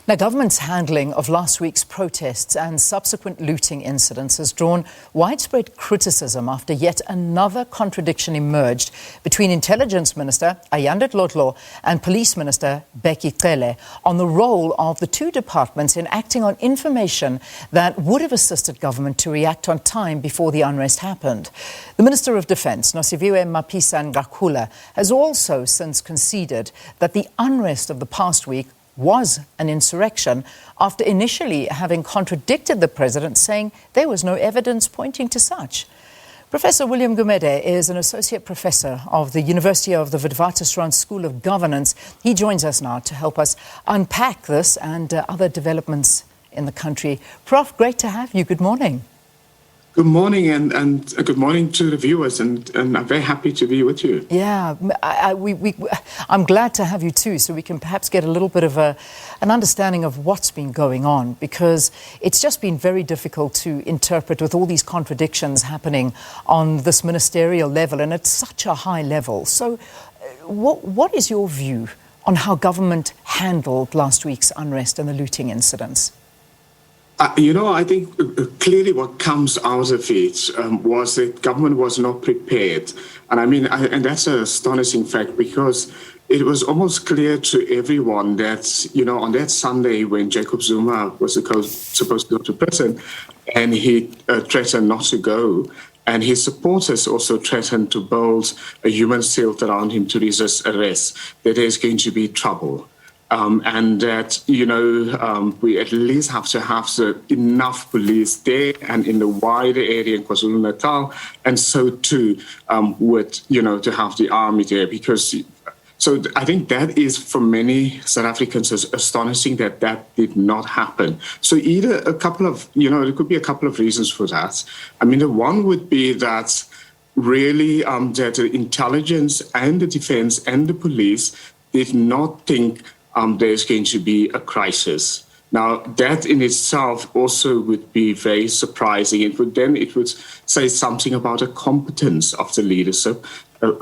Now, government's handling of last week's protests and subsequent looting incidents has drawn widespread criticism after yet another contradiction emerged between Intelligence Minister Ayanda Dlodlo and Police Minister Bheki Cele on the role of the two departments in acting on information that would have assisted government to react on time before the unrest happened. The Minister of Defence, Nosiviwe Mapisa-Nqakula, has also since conceded that the unrest of the past week was an insurrection after initially having contradicted the president, saying there was no evidence pointing to such. Professor William Gumede is an associate professor of the University of the Witwatersrand School of Governance. He joins us now to help us unpack this and other developments in the country. Prof, great to have you. Good morning. Good morning, and good morning to the viewers, and I'm very happy to be with you. Yeah, I'm glad to have you too, so we can perhaps get a little bit of an understanding of what's been going on, because it's just been very difficult to interpret with all these contradictions happening on this ministerial level and at such a high level. So what is your view on how government handled last week's unrest and the looting incidents? I think clearly what comes out of it was that government was not prepared. And that's an astonishing fact, because it was almost clear to everyone that, on that Sunday when Jacob Zuma was supposed to go to prison and he threatened not to go, and his supporters also threatened to build a human shield around him to resist arrest, that there's going to be trouble. And that, we at least have to have enough police there and in the wider area in KwaZulu-Natal, and so too to have the army there, because so I think that is for many South Africans astonishing that did not happen. So either a couple of, there could be a couple of reasons for that. The one would be that really that the intelligence and the defense and the police did not think there's going to be a crisis. Now, that in itself also would be very surprising. It would say something about the competence of the leadership,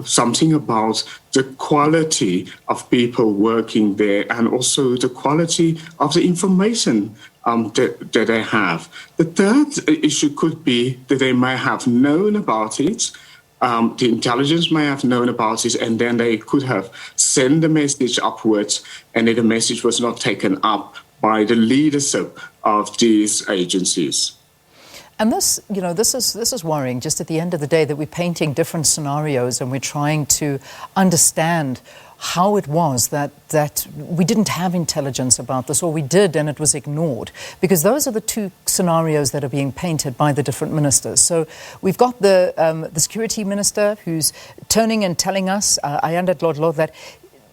something about the quality of people working there, and also the quality of the information that they have. The third issue could be that they may have known about it. The intelligence may have known about it, and then they could have sent the message upwards, and the message was not taken up by the leadership of these agencies. And this is worrying, just at the end of the day, that we're painting different scenarios and we're trying to understand how it was that we didn't have intelligence about this, or we did and it was ignored, because those are the two scenarios that are being painted by the different ministers. So we've got the security minister who's turning and telling us, Ayanda Dlodlo, that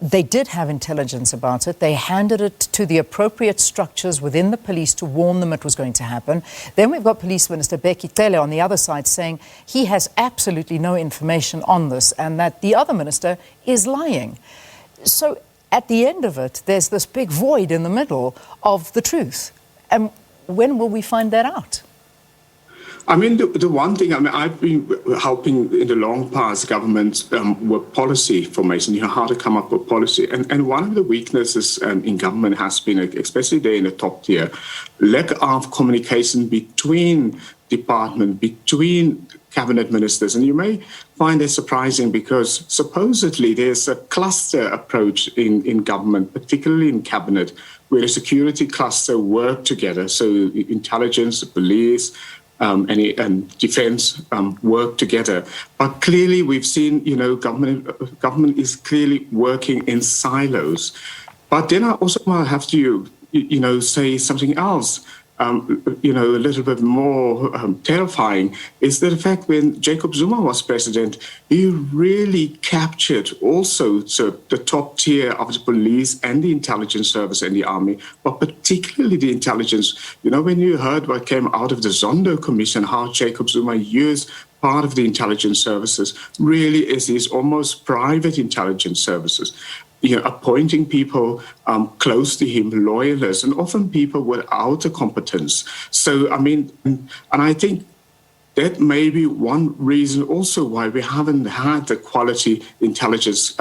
they did have intelligence about it. They handed it to the appropriate structures within the police to warn them it was going to happen. Then we've got Police Minister Bheki Cele on the other side saying he has absolutely no information on this and that the other minister is lying. So at the end of it, there's this big void in the middle of the truth. And when will we find that out? The one thing, I've been helping in the long past government with policy formation, how to come up with policy. And one of the weaknesses in government has been, especially there in the top tier, lack of communication between department, between cabinet ministers. And you may find it surprising, because supposedly there's a cluster approach in government, particularly in cabinet, where the security cluster work together. So intelligence, the police, and defense work together. But clearly we've seen, government is clearly working in silos. But then I also have to, say something else, a little bit more terrifying, is that the fact when Jacob Zuma was president, he really captured also the top tier of the police and the intelligence service and the army, but particularly the intelligence. When you heard what came out of the Zondo Commission, how Jacob Zuma used part of the intelligence services really is these almost private intelligence services, appointing people close to him, loyalists, and often people without a competence. So, and I think that may be one reason also why we haven't had the quality intelligence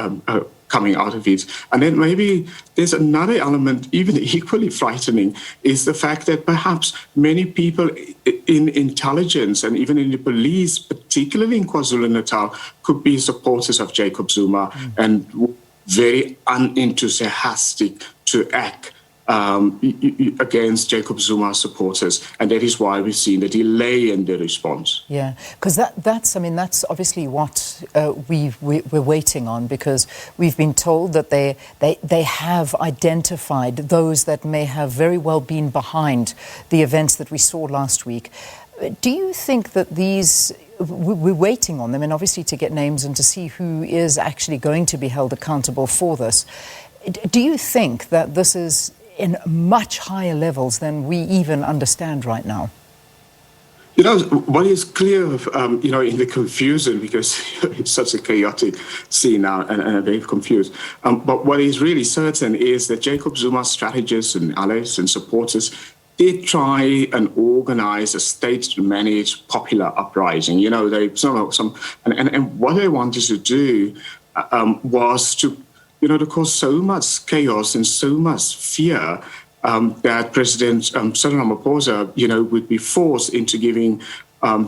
coming out of it. And then maybe there's another element, even equally frightening, is the fact that perhaps many people in intelligence and even in the police, particularly in KwaZulu-Natal, could be supporters of Jacob Zuma and very unenthusiastic to act against Jacob Zuma's supporters, and that is why we've seen a delay in the response. Yeah, because that's obviously what we're waiting on, because we've been told that they have identified those that may have very well been behind the events that we saw last week. Do you think that we're waiting on them, and obviously to get names and to see who is actually going to be held accountable for this? Do you think that this is in much higher levels than we even understand right now? You know, what is clear, in the confusion, because it's such a chaotic scene now and very confused. But what is really certain is that Jacob Zuma's strategists and allies and supporters did try and organize a state-managed popular uprising. You know, and what they wanted to do was to to cause so much chaos and so much fear that President Cele Ramaphosa, would be forced into giving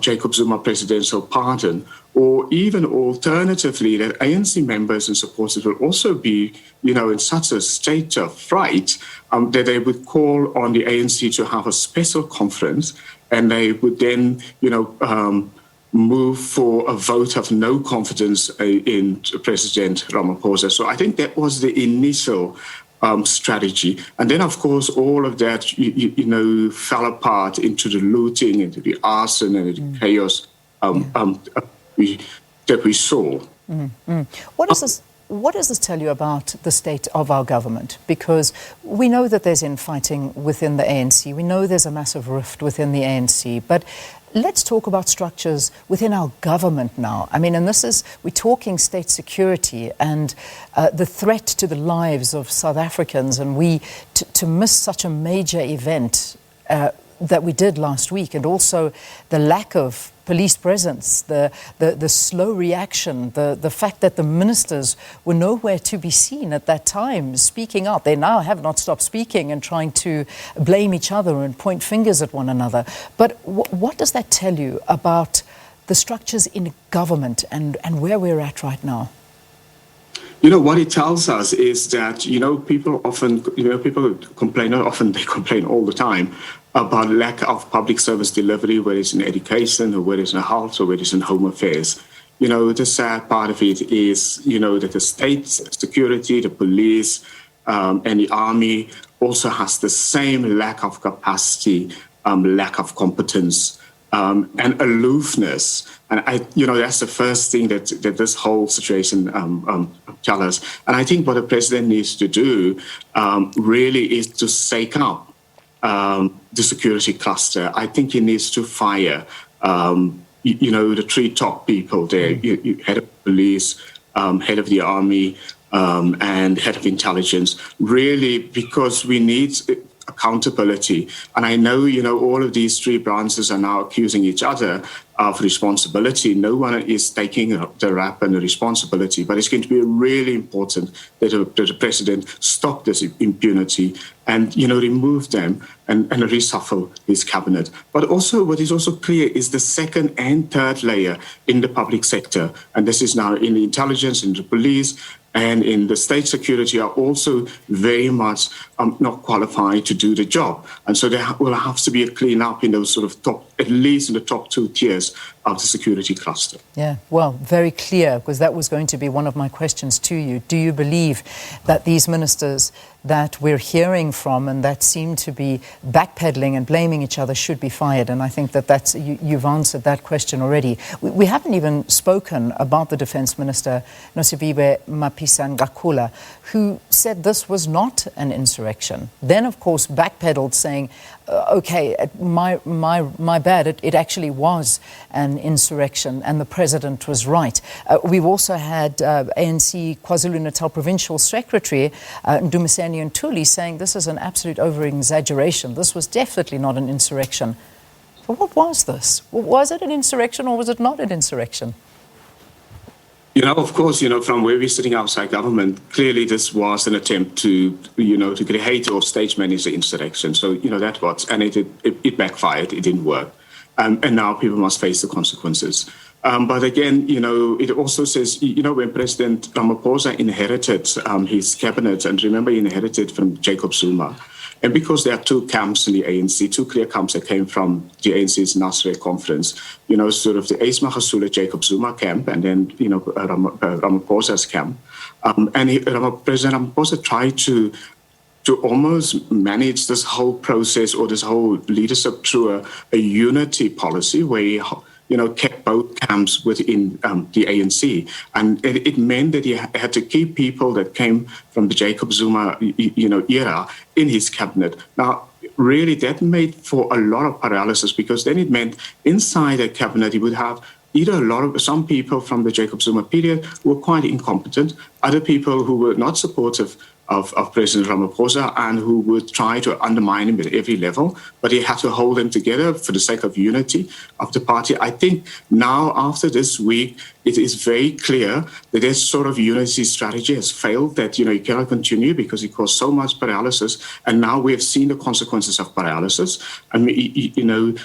Jacob Zuma presidential pardon, or even alternatively that ANC members and supporters will also be, in such a state of fright that they would call on the ANC to have a special conference, and they would then, move for a vote of no confidence in President Ramaphosa. So I think that was the initial strategy. And then, of course, all of that, fell apart into the looting, into the arson and the chaos that we saw. What does this tell you about the state of our government? Because we know that there's infighting within the ANC. We know there's a massive rift within the ANC. But let's talk about structures within our government now. I mean, and we're talking state security and the threat to the lives of South Africans. And to miss such a major event that we did last week, and also the lack of police presence, the slow reaction, the fact that the ministers were nowhere to be seen at that time speaking out. They now have not stopped speaking and trying to blame each other and point fingers at one another. But what does that tell you about the structures in government and where we're at right now? What it tells us is that, people often, people complain, not often, they complain all the time about lack of public service delivery, whether it's in education or whether it's in health or whether it's in home affairs. The sad part of it is, that the state security, the police, and the army also has the same lack of capacity, lack of competence, and aloofness. And that's the first thing that this whole situation tells us. And I think what the president needs to do really is to shake up the security cluster. I think he needs to fire, the three top people there, head of police, head of the army, and head of intelligence, really, because we need accountability. And I know, all of these three branches are now accusing each other of responsibility. No one is taking the rap and the responsibility, but it's going to be really important that the president stop this impunity and, remove them and reshuffle his cabinet. But also what is also clear is the second and third layer in the public sector. And this is now in the intelligence, in the police, and in the state security are also very much not qualified to do the job. And so there will have to be a clean up in those sort of top, at least in the top two tiers of the security cluster. Yeah, well, very clear, because that was going to be one of my questions to you. Do you believe that these ministers that we're hearing from and that seem to be backpedaling and blaming each other should be fired? And I think that you've answered that question already. We haven't even spoken about the Defence Minister, Nosiviwe Mapisa-Nqakula, who said this was not an insurrection. Then, of course, backpedaled saying, okay, my bad, it actually was an insurrection and the president was right. We've also had ANC KwaZulu-Natal Provincial Secretary Ndumiseni Ntuli saying this is an absolute over-exaggeration. This was definitely not an insurrection. But what was this? Was it an insurrection or was it not an insurrection? Of course, from where we're sitting outside government, clearly this was an attempt to create or stage manage the insurrection. So, that was, and it backfired. It didn't work. And now people must face the consequences. But again, it also says, when President Ramaphosa inherited his cabinet, and remember he inherited from Jacob Zuma, and because there are two camps in the ANC, two clear camps that came from the ANC's Nasrec conference, sort of the Nosiviwe Jacob Zuma camp, and then, Ramaphosa's camp. President Ramaphosa tried to almost manage this whole process or this whole leadership through a unity policy where he, kept both camps within the ANC. And it meant that he had to keep people that came from the Jacob Zuma, era in his cabinet. Now, really, that made for a lot of paralysis, because then it meant inside a cabinet he would have either some people from the Jacob Zuma period who were quite incompetent, other people who were not supportive of President Ramaphosa and who would try to undermine him at every level, but he had to hold them together for the sake of unity of the party. I think now, after this week, it is very clear that this sort of unity strategy has failed, that, you cannot continue because it caused so much paralysis. And now we have seen the consequences of paralysis. I mean,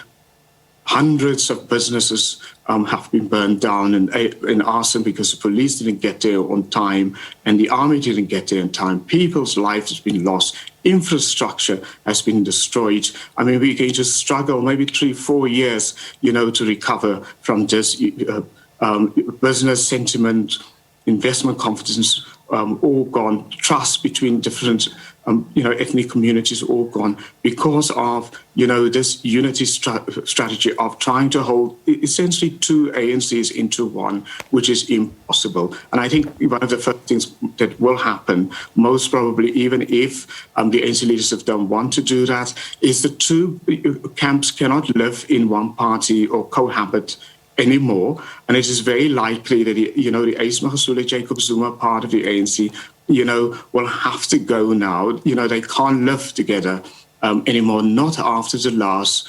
hundreds of businesses have been burned down in arson because the police didn't get there on time and the army didn't get there on time. People's lives have been lost. Infrastructure has been destroyed. I mean, we're going to struggle maybe 3-4 years, to recover from this business sentiment, investment confidence, all gone. Trust between different ethnic communities all gone because of, this unity strategy of trying to hold essentially two ANCs into one, which is impossible. And I think one of the first things that will happen, most probably, even if the ANC leadership don't want to do that, is the two camps cannot live in one party or cohabit anymore. And it is very likely that, the Nosiviwe Jacob Zuma part of the ANC, will have to go now. They can't live together anymore, not after the last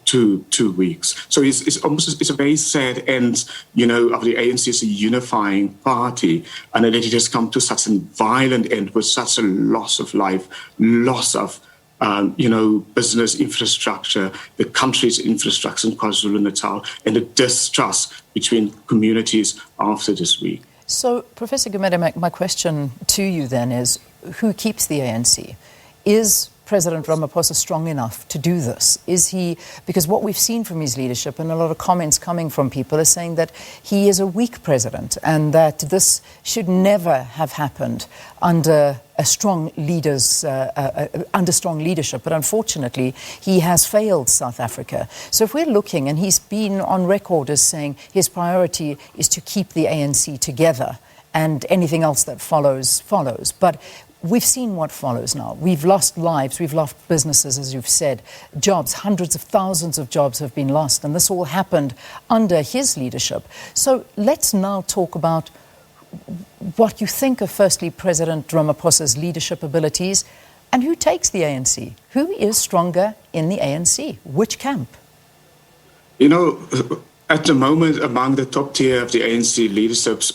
2 weeks. So it's a very sad end, of the ANC as a unifying party, and that it has come to such a violent end with such a loss of life, loss of business infrastructure, the country's infrastructure in KwaZulu-Natal, and the distrust between communities after this week. So, Professor Gumede, my question to you then is, who keeps the ANC? Is President Ramaphosa strong enough to do this? Is he, because what we've seen from his leadership and a lot of comments coming from people are saying that he is a weak president and that this should never have happened under a strong leader's, under strong leadership. But unfortunately, he has failed South Africa. So if we're looking, and he's been on record as saying his priority is to keep the ANC together and anything else that follows. But we've seen what follows now. We've lost lives, we've lost businesses, as you've said, jobs, hundreds of thousands of jobs have been lost, and this all happened under his leadership. So let's now talk about what you think of, firstly, President Ramaphosa's leadership abilities, and who takes the ANC? Who is stronger in the ANC? Which camp? At the moment, among the top tier of the ANC leaderships,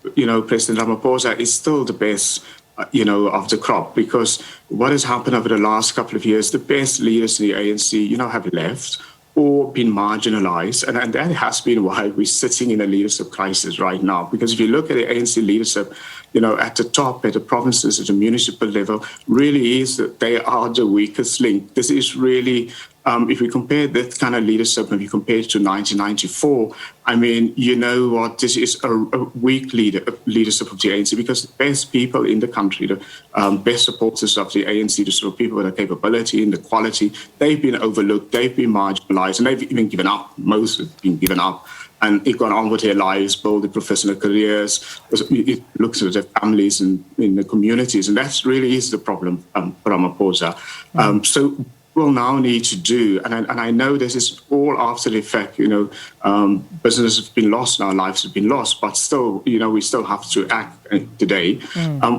President Ramaphosa is still the best of the crop, because what has happened over the last couple of years, the best leaders in the ANC, have left or been marginalized. And that has been why we're sitting in a leadership crisis right now. Because if you look at the ANC leadership, at the top, at the provinces, at the municipal level, really is that they are the weakest link. This is really, if we compare that kind of leadership, if you compare it to 1994, I mean, this is a weak leadership of the ANC, because the best people in the country, the best supporters of the ANC, the sort of people with the capability and the quality, they've been overlooked, they've been marginalized, and they've even given up. Most have been given up. And it gone on with their lives, build their professional careers. It looks at their families and in the communities, and that really is the problem for Ramaphosa. So we'll now need to do, and I know this is all after the fact. Business has been lost, our lives have been lost, but still, we still have to act today.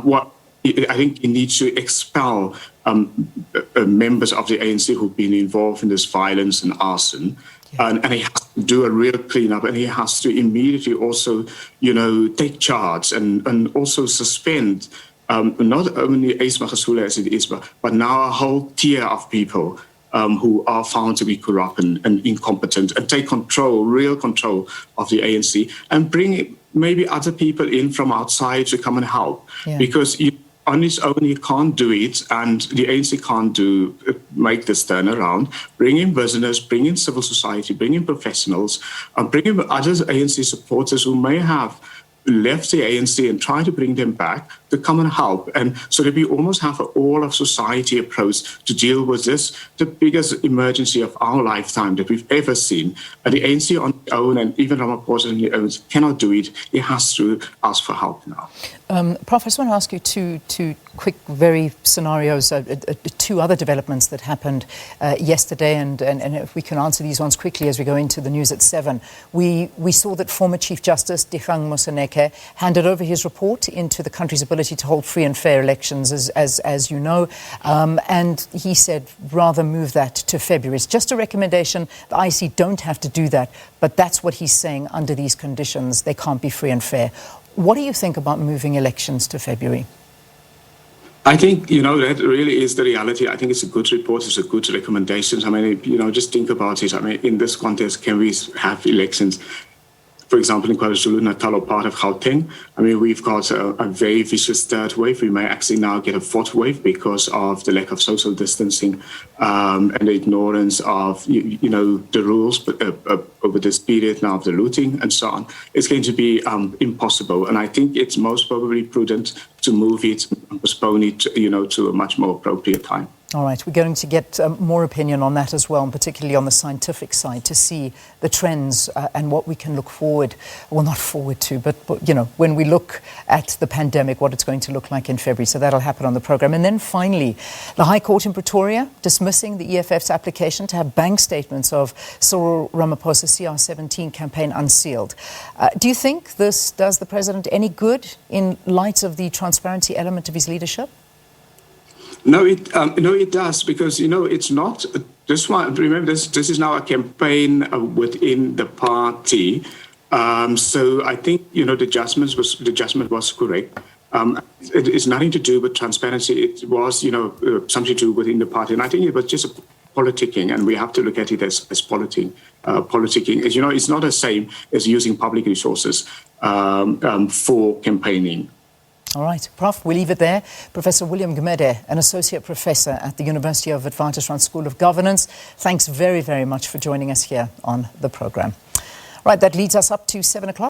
What I think you need to expel members of the ANC who've been involved in this violence and arson. and he has to do a real cleanup, and he has to immediately also, take charge and also suspend not only Ace Magashule as it is, but now a whole tier of people who are found to be corrupt and incompetent, and take real control of the ANC, and bring maybe other people in from outside to come and help. Because on its own, he can't do it, and the ANC can't make this turnaround. Bring in business, bring in civil society, bring in professionals, and bring in other ANC supporters who may have left the ANC and try to bring them back to come and help. And so that we almost have an all-of-society approach to deal with this, the biggest emergency of our lifetime that we've ever seen. And the ANC on its own, and even Ramaphosa on his own, cannot do it. He has to ask for help now. Prof, I just want to ask you two quick, very scenarios, two other developments that happened yesterday, and if we can answer these ones quickly as we go into the news at 7. We saw that former Chief Justice Defence Nosiviwe handed over his report into the country's ability to hold free and fair elections, as you know, and he said rather move that to February. It's just a recommendation. The IEC don't have to do that, but that's what he's saying. Under these conditions, they can't be free and fair. What do you think about moving elections to February? I think, that really is the reality. I think it's a good report. It's a good recommendation. I mean, just think about it. I mean, in this context, can we have elections, for example, in KwaZulu-Natal or part of Gauteng? I mean, we've got a very vicious third wave. We may actually now get a fourth wave because of the lack of social distancing and the ignorance of, the rules over this period now of the looting and so on. It's going to be impossible. And I think it's most probably prudent to move it and postpone it, to a much more appropriate time. All right, we're going to get more opinion on that as well, and particularly on the scientific side, to see the trends and what we can look forward, well, not forward to, but when we look at the pandemic, what it's going to look like in February. So that'll happen on the programme. And then finally, the High Court in Pretoria dismissing the EFF's application to have bank statements of Cyril Ramaphosa's CR17 campaign unsealed. Do you think this does the president any good in light of the transparency element of his leadership? No, it does, because it's not this one. Remember, this is now a campaign within the party. So I think the judgment was correct. It's nothing to do with transparency. It was something to do within the party, and I think it was just a politicking, and we have to look at it as politicking. As it's not the same as using public resources for campaigning. All right, Prof, we'll leave it there. Professor William Gumede, an associate professor at the University of Witwatersrand School of Governance. Thanks very, very much for joining us here on the programme. Right, that leads us up to 7 o'clock.